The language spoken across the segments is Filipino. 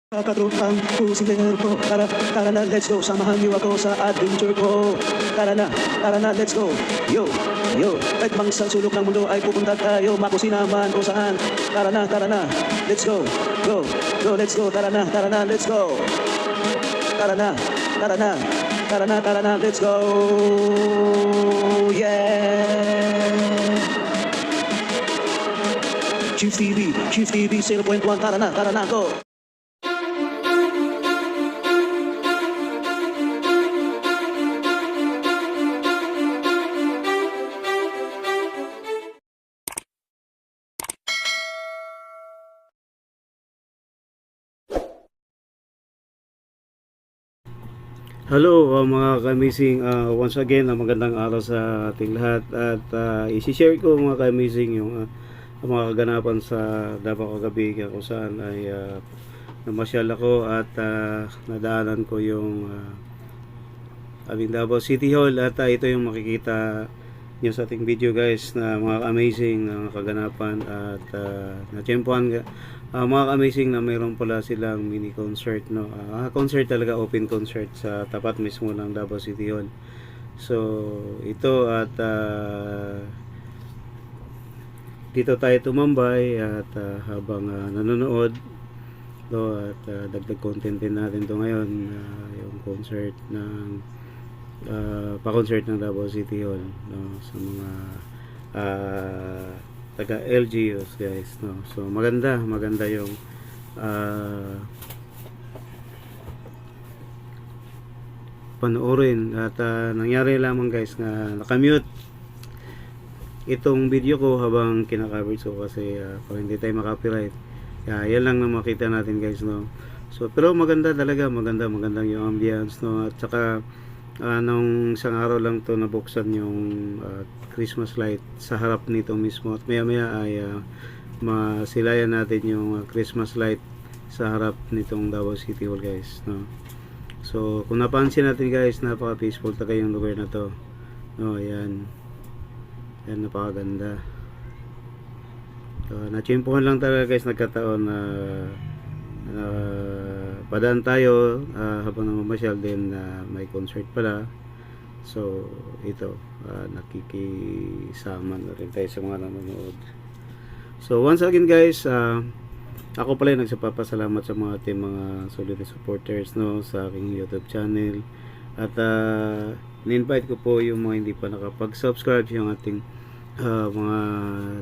Kakatropang pusinger ko. Tara na, let's go. Samahan niyo ako sa adventure ko. Tara na, let's go. Yo, kahit mang isang sulok ng mundo ay pupunta tayo. Makusinaman o saan. Tara na, let's go. Go, let's go. Tara na, let's go. Tara na, let's go. Yeah. Chief TV 0.1. Tara na, go. Hello mga ka-amazing, once again magandang araw sa ating lahat at isi-share ko mga ka-amazing yung mga kaganapan sa Davao kagabi kung saan ay namasyal ako at nadaanan ko yung aming Davao City Hall at ito yung makikita nyo sa ating video guys na mga amazing kaganapan at natsyempohan mga amazing na mayroon pala silang mini concert no. Concert talaga, open concert sa tapat mismo ng Davao City Hall. So ito at dito tayo tumambay at habang nanonood no, at dagdag content din natin to ngayon yung concert ng pa-concert ng Davao City Hall no, sa mga taga LGUs guys no. So maganda yung panoorin at nangyari lamang guys na nakamute itong video ko habang kinaka-cover so kasi para hindi tayo makapiright. Yan lang na makita natin guys no. So pero maganda talaga, maganda yung ambience no, at saka nung isang araw lang to nabuksan yung Christmas light sa harap nito mismo at maya ay masilayan natin yung Christmas light sa harap nitong Davao City Hall guys no. So kung napansin natin guys, napaka peaceful talaga yung lugar na to no. Yan napakaganda. Natsyempohan lang talaga guys, nagkataon na padaan tayo habang namamasyal din na may concert pala. So ito nakikisama na rin tayo sa mga nanonood. So once again guys, ako pala yung nagsapapasalamat sa mga ating mga solid supporters no, sa aking YouTube channel. At in-invite ko po yung mga hindi pa nakapag-subscribe, yung ating mga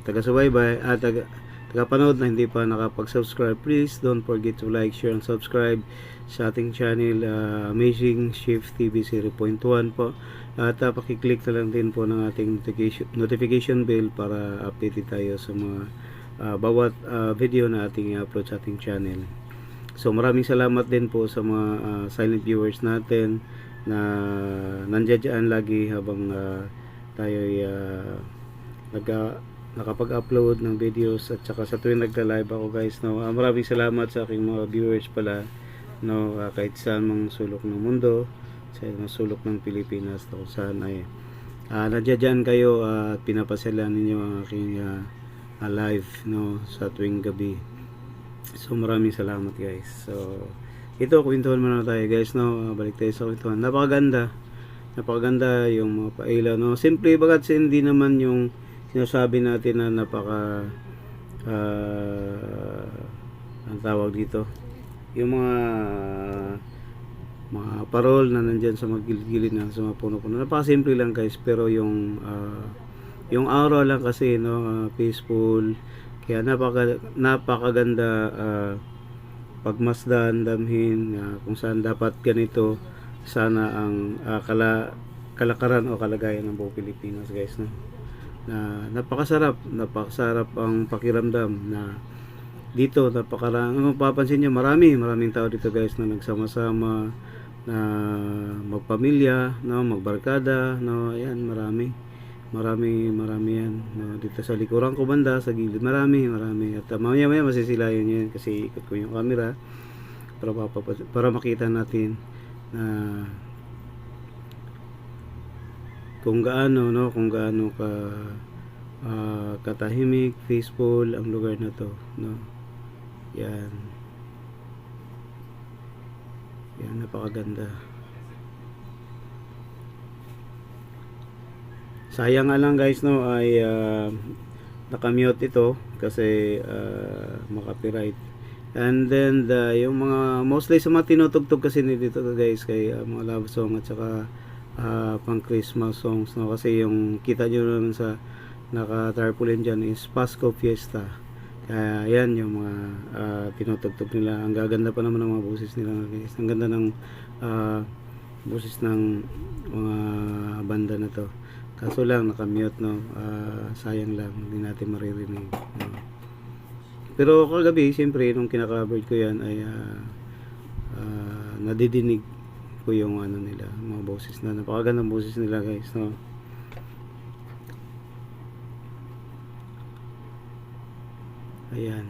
taga-subaybay at taga-panood na hindi pa nakapag-subscribe. Please don't forget to like, share, and subscribe sa ating channel Amazing Shift TV 0.1 po. At pakiclick na lang din po ng ating notification bell para updated tayo sa mga bawat video na ating i-upload sa ating channel. So maraming salamat din po sa mga silent viewers natin na nandiyan lagi habang tayo nakapag-upload ng videos at saka sa tuwing nagla-live ako guys no. Maraming salamat sa aking mga viewers pala no, kahit saan mang sulok ng mundo, sa sulok ng Pilipinas kung saan ay nandiyan kayo at pinapasyalan ninyo ang aking live no sa tuwing gabi. So maraming salamat guys. So ito, kwentuhan muna tayo guys no. Balik tayo sa kwentuhan. Napakaganda yung mga pailaw no. Simple bagat hindi naman yung sinasabi natin na napaka ang tawag dito, yung mga parol na nandyan sa magilid-gilid na sa mga puno-puno. Napakasimple lang guys, pero yung aura lang kasi no, peaceful, kaya napakaganda pagmasdan, damhin kung saan dapat ganito sana ang kalakaran o kalagayan ng buong Pilipinas guys no. Na napakasarap ang pakiramdam na dito ang mapapansin nyo, maraming tao dito guys na nagsama-sama na magpamilya no, magbarkada no. Ayan, marami yan no, dito sa likuran ko banda sa gilid, marami at mamaya masisilayan nyo yan kasi ikot ko yung camera para makita natin na kung gaano ka katahimik, peaceful ang lugar na to no. Yan napakaganda. Sayang nga lang guys, no, ay nakamute ito kasi makapiright. And then yung mga mostly sa mga tinutugtog kasi dito guys kay mga love song at saka pang Christmas songs, no, kasi yung kita nyo naman sa naka-tarpaulin dyan is Pasko Fiesta. Kaya yan yung mga tinutugtog nila. Ang gaganda pa naman ng mga boses nila guys. Ang ganda ng boses ng mga banda na to. Kaso lang nakamute, no. Sayang lang hindi natin maririnig, no? Pero kagabi siyempre nung kinaka-cover ko yan ay nadidinig ko yung ano nila, mga boses na napakagandang boses nila guys, no. Ayan.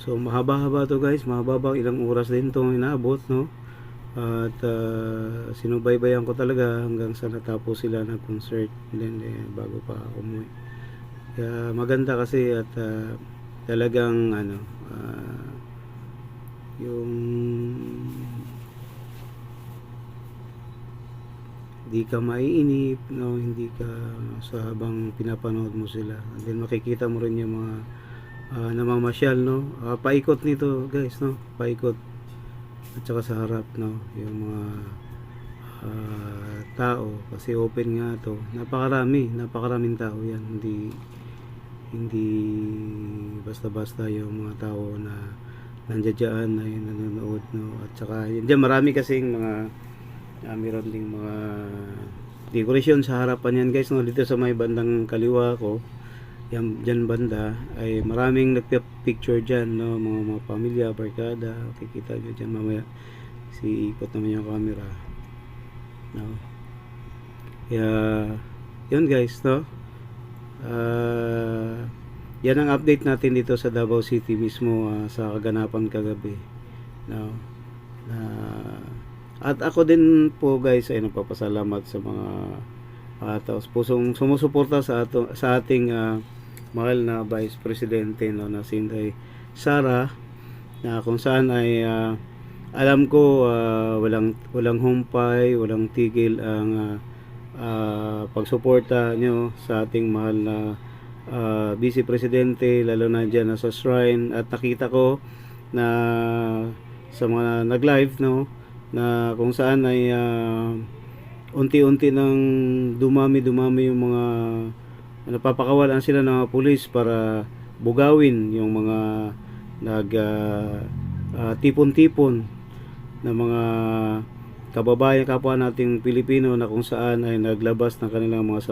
So mahaba-haba to guys, mahaba, ilang oras din to inaabot, no. At sinubaybayan ko talaga hanggang sa natapos sila ng concert, then bago pa ako umuwi. Kaya maganda kasi at talagang ano, yung hindi ka maiinip, no, hindi ka sa habang pinapanood mo sila. And then makikita mo rin yung mga namamasyal, no. Paikot nito guys, no, paikot. At saka sa harap, no, yung mga tao kasi open nga to, napakaraming tao yan, hindi basta-basta yung mga tao na nandiyan ay nanonood, no. At saka diyan marami kasing mga meron ding mga decoration sa harapan yan guys, no, dito sa may bandang kaliwa ko. Yan dyan banda ay maraming nagpa-picture dyan, no, mga pamilya, barkada, kikita nyo dyan mamaya, si ikot naman yung camera, no. Kaya yun guys, no, yan ang update natin dito sa Davao City mismo, sa kaganapan kagabi, no. At ako din po guys ay nagpapasalamat sa mga taos pusong sumusuporta sa ating mahal na Vice Presidente, no, na si Inday Sara, na kung saan ay alam ko walang humpay, walang tigil ang pagsuporta nyo sa ating mahal na Vice Presidente, lalo na dyan sa shrine. At nakita ko na sa mga nag-live, no, na kung saan ay unti-unti nang dumami yung mga napapakawalan sila ng mga pulis para bugawin yung mga tipon-tipon na mga kababayan kapwa nating Pilipino na kung saan ay naglabas ng kanilang mga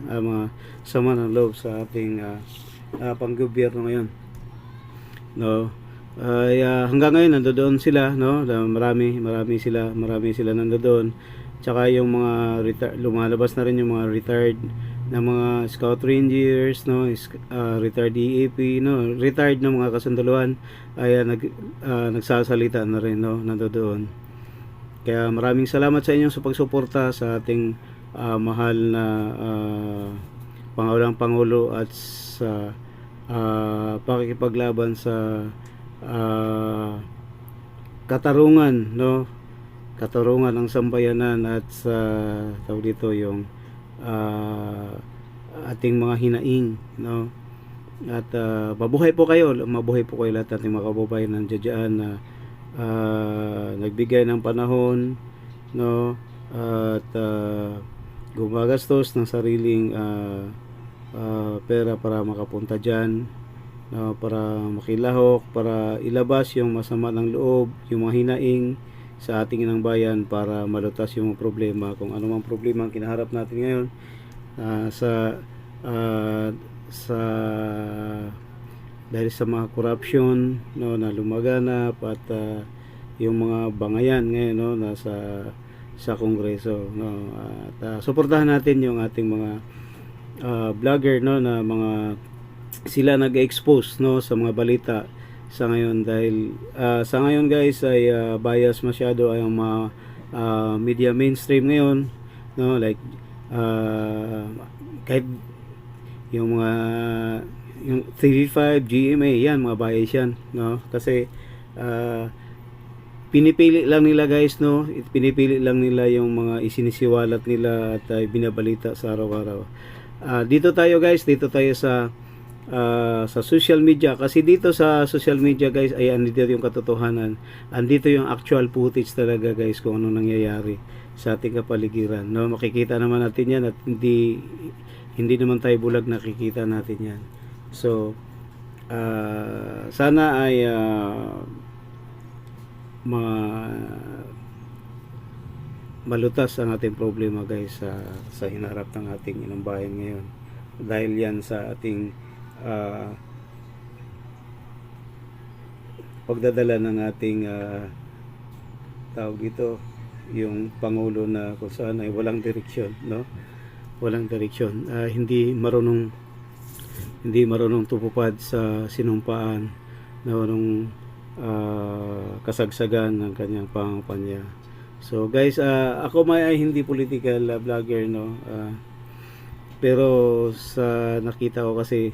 mga sama ng loob sa ating panggobyerno ngayon, no. Hanggang ngayon nandoon sila, no, marami sila nandoon. Tsaka yung mga lumalabas na rin yung mga retired na mga Scout Rangers, no, retired EAP, no, retired na mga kasundaluhan ay nagsasalita na rin, no, nandoon. Kaya maraming salamat sa inyo sa pagsuporta sa ating mahal na Pangulong Pangulo at sa pakikipaglaban sa katarungan, no, katarungan ng sambayanan at sa tawag dito yung ating mga hinaing, no. At mabuhay po kayo lahat nating mga kababayan nandiyan na nagbigay ng panahon, no, at gumagastos ng sariling pera para makapunta dyan, no, para makilahok, para ilabas yung masama ng loob, yung mga hinaing sa ating inang bayan, para malutas yung problema, kung ano mang problema ang kinaharap natin ngayon dahil sa mga corruption, no, na lumaganap at yung mga bangayan ngayon, no, sa Kongreso, no. At suportahan natin yung ating mga vlogger, no, na mga sila nag-expose, no, sa mga balita sa ngayon, dahil sa ngayon guys ay bias masyado ay ang mga media mainstream ngayon, no, like kahit yung mga yung 35 GMA yan, mga bias yan, no? Kasi pinipili lang nila guys, no? Pinipili lang nila yung mga isinisiwalat nila at binabalita sa araw-araw. Dito tayo guys, dito tayo sa social media, kasi dito sa social media guys ay andito yung katotohanan, andito yung actual footage talaga guys kung ano nangyayari sa ating kapaligiran, no? Makikita naman natin yan at hindi naman tayo bulag, nakikita natin yan. So sana ay malutas ang ating problema guys sa hinarap ng ating inang bayan ngayon, dahil yan sa ating pagdadala ng ating tawag dito, yung Pangulo na kung saan ay walang direksyon, no? Walang direksyon, hindi marunong tumupad sa sinumpaan na walang kasagsagan ng kanyang pangampanya. So guys, ako ay hindi political vlogger, no? Pero sa nakita ko kasi,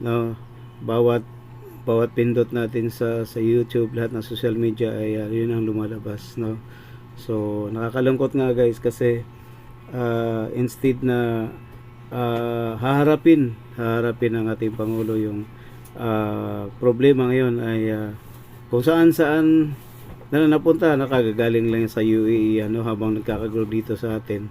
no, bawat pindot natin sa YouTube, lahat ng social media ay yun ang lumalabas, no? So nakakalungkot nga guys, kasi instead na haharapin ang ating Pangulo yung problema ngayon, ay kung saan na napunta, nakagagaling lang sa UAE, ano, habang nagkakagulo dito sa atin,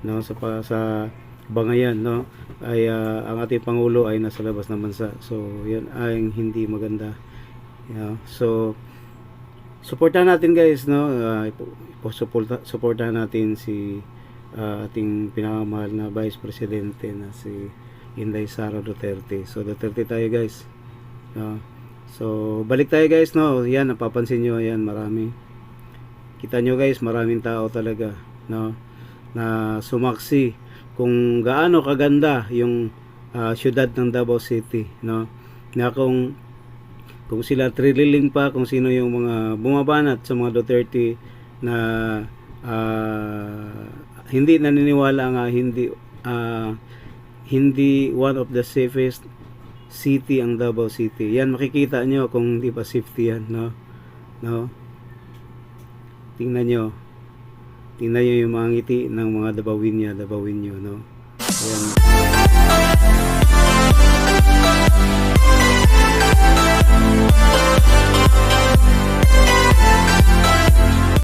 no, sa Bangayan, no, ay ang ating Pangulo ay nasa labas ng bansa. So yan ay hindi maganda, so suportahan natin guys, no? Suportahan natin si ating pinakamahal na Vice Presidente na si Inday Sara Duterte. So Duterte tayo guys, so balik tayo guys, no? Yan, napapansin nyo, yan, kita nyo guys, maraming tao talaga, no, na sumaksi kung gaano kaganda yung syudad ng Davao City, no, na kung sila trililing pa, kung sino yung mga bumabanat sa mga Duterte na hindi naniniwala nga, hindi one of the safest city ang Davao City. Yan, makikita nyo kung di ba safety yan, no? Tingnan nyo yung mga ngiti ng mga Dabawinyo, no? Ayan.